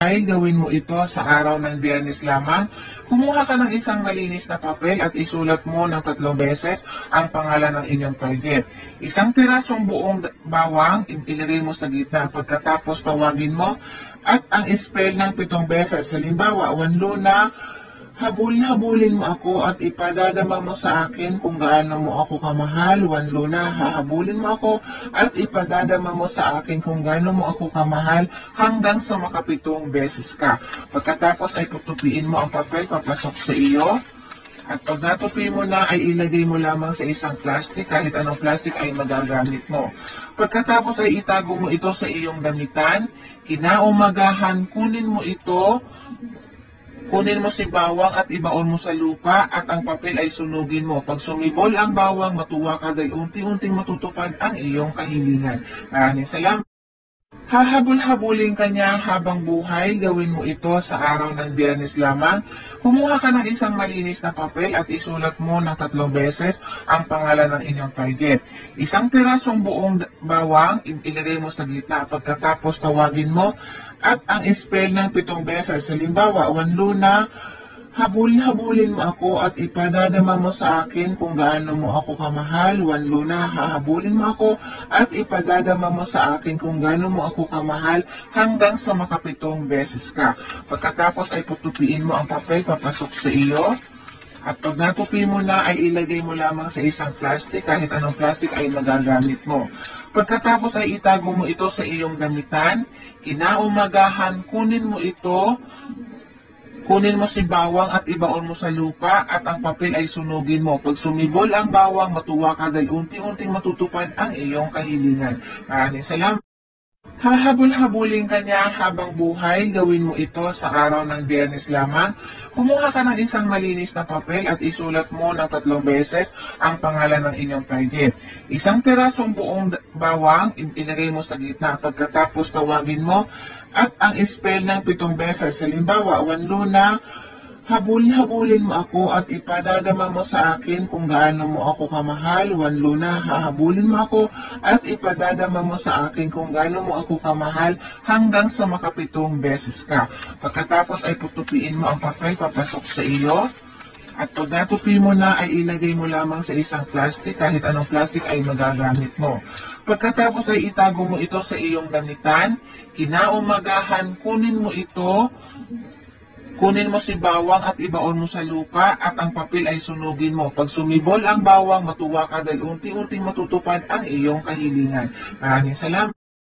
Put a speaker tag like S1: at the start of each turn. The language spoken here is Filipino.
S1: Ay gawin mo ito sa araw ng Biyernes lamang. Kumuha ka ng isang malinis na papel at isulat mo ng 3 beses ang pangalan ng inyong target. Isang pirasong buong bawang ilagay mo sa gitna. Pagkatapos tawagin mo at ang spell ng 7 beses. Halimbawa, Juan Luna, habulin mo ako at ipadadama mo sa akin kung gaano mo ako kamahal. Juan Luna, hahabulin mo ako at ipadadama mo sa akin kung gaano mo ako kamahal hanggang sa makapitong beses ka. Pagkatapos ay tutupiin mo ang papel papasok sa iyo. At pag natupi mo na ay ilagay mo lamang sa isang plastic, kahit anong plastic ay magagamit mo. Pagkatapos ay itago mo ito sa iyong damitan. Kinaumagahan, kunin mo si bawang at ibaon mo sa lupa at ang papel ay sunugin mo. Pag sumibol ang bawang, matuwa ka dahil unti-unting matutupad ang iyong kahilingan. Maraming salamat. Hahabol-habulin ka niya habang buhay, gawin mo ito sa araw ng Biyernes lamang. Kumuha ka ng isang malinis na papel at isulat mo ng 3 beses ang pangalan ng inyong target. Isang pirasong buong bawang ilagay mo sa gitna. Pagkatapos tawagin mo at ang spell ng 7 beses. Halimbawa, Juan Luna, habulin mo ako at ipadadama mo sa akin kung gaano mo ako kamahal. Juan Luna, hahabulin mo ako at ipadadama mo sa akin kung gaano mo ako kamahal hanggang sa makapitong beses ka. Pagkatapos ay putupiin mo ang papel papasok sa iyo. At pag natupi mo na ay ilagay mo lamang sa isang plastic, kahit anong plastic ay magagamit mo. Pagkatapos ay itago mo ito sa iyong damitan. Kinaumagahan, kunin mo si bawang at ibaon mo sa lupa at ang papel ay sunugin mo. Pag sumibol ang bawang, matuwa ka dahil unti-unting matutupad ang iyong kahilingan. Maraming salamat. Hahabol-habulin ka niya habang buhay, gawin mo ito sa araw ng Biyernes lamang. Kumuha ka ng isang malinis na papel at isulat mo ng 3 beses ang pangalan ng inyong target. Isang pirasong buong bawang ilagay mo sa gitna. Pagkatapos tawagin mo at ang spell ng 7 beses. Halimbawa, Juan Luna, habulin mo ako at ipadadama mo sa akin kung gaano mo ako kamahal. Juan Luna, hahabulin mo ako at ipadadama mo sa akin kung gaano mo ako kamahal hanggang sa makapitong beses ka. Pagkatapos ay putupiin mo ang papel papasok sa iyo. At pag natupi mo na ay ilagay mo lamang sa isang plastic, kahit anong plastic ay magagamit mo. Pagkatapos ay itago mo ito sa iyong damitan. Kinaumagahan, kunin mo si bawang at ibaon mo sa lupa at ang papel ay sunugin mo. Pag sumibol ang bawang, matuwa ka dahil unti-unting matutupad ang iyong kahilingan. Maraming salamat.